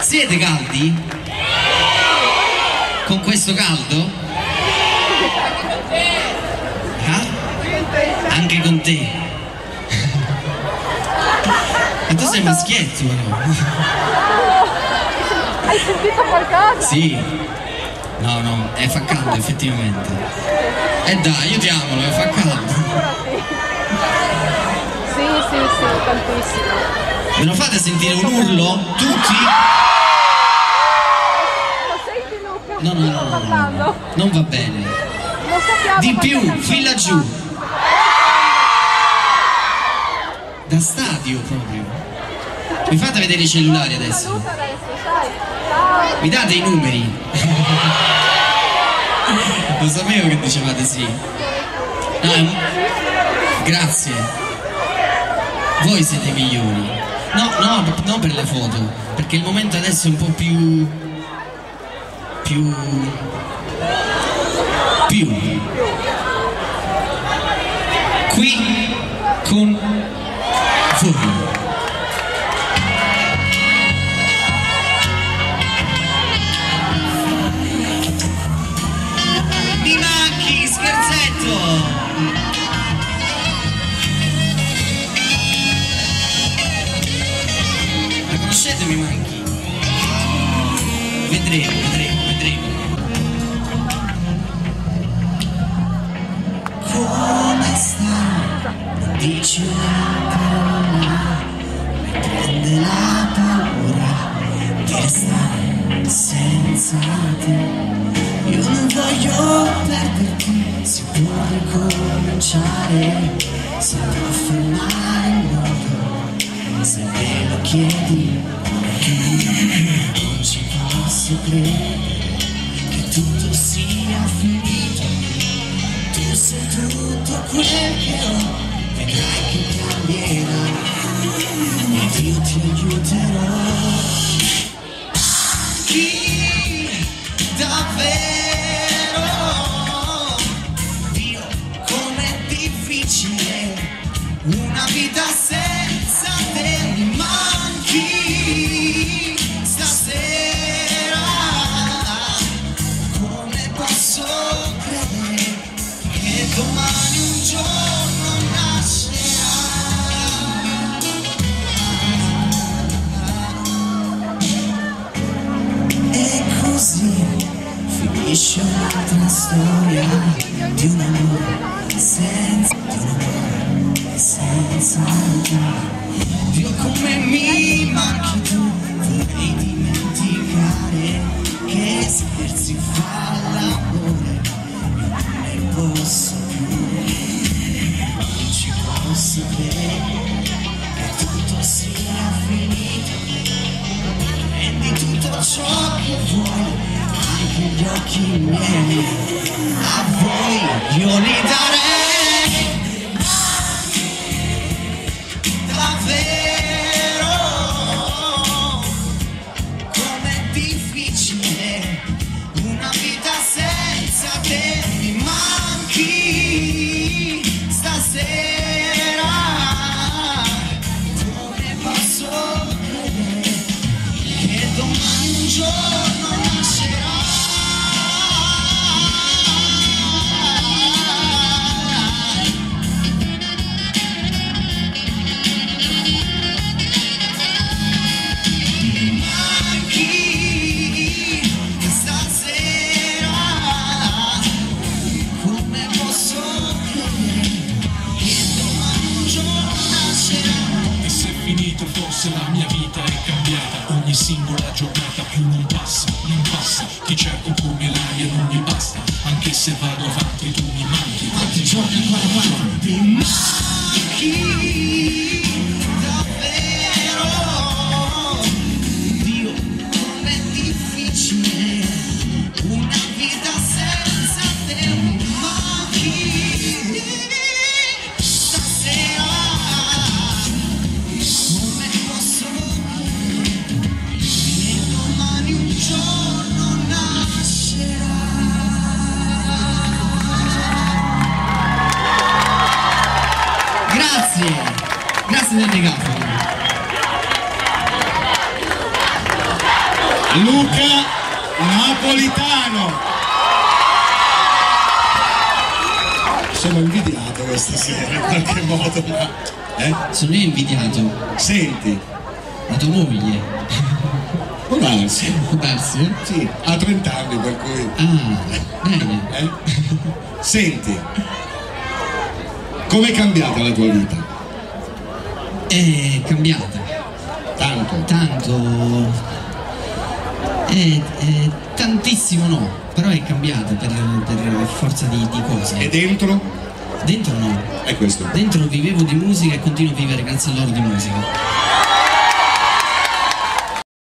Siete caldi? Con questo caldo? Ah? Anche con te? E tu sei maschietto però? Hai sentito qualcosa? Sì. No, no, fa caldo effettivamente. Dai, aiutiamolo, fa caldo. Sì, tantissimo. Me lo fate sentire un urlo? Tutti? Lo senti Luca? No, non va bene. Lo sappiamo. Di più, fin laggiù. Da stadio proprio. Mi fate vedere i cellulari adesso? Luca adesso, sai. Ciao. Mi date i numeri? Lo sapevo che dicevate sì. No, grazie. Voi siete i migliori. No, per le foto. Perché il momento adesso è un po' più qui con voi. Mi manchi, scherzetto! La conoscete Mi manchi? Vedremo. Come stai? Non dici una parola, mi prende la paura di restare senza te. Io non voglio perderti, si può ricominciare, saprò fermare il modo, se me lo chiedi. Non ci posso credere che tutto sia finito, tu sei tutto quel che ho, vedrai che cambierà, ed io ti aiuterò. Chi davvero? Una vita senza te, mi manchi stasera. Come posso credere che domani un giorno nascerà? E così finisce un'altra storia di un amore senza Dio, come mi manchi tu, vorrei dimenticare che scherzi fa l'amore, io non ne posso più, non ci posso credere che tutto sia finito, prendi tutto ciò che vuoi, anche gli occhi miei, a voi io li darei. La mia vita è cambiata, ogni singola giornata più non passa, ti cerco come l'aria non mi basta, anche se vado avanti tu mi manchi, quanti giorni ancora ti manchi davvero, Dio com'è difficile, una vita senza te, mi manchi stasera. Show. Luca Napolitano. Sono invidiato questa sera in qualche modo, ma Sono io invidiato. senti, La tua moglie. può darsi, Può darsi, eh? sì, ha 30 anni per cui Ah, bene. Senti, com'è cambiata la tua vita? È cambiata. Tanto. Tantissimo no, però è cambiata per forza di cose. E dentro? Dentro no. È questo. Dentro vivevo di musica e continuo a vivere grazie a loro di musica.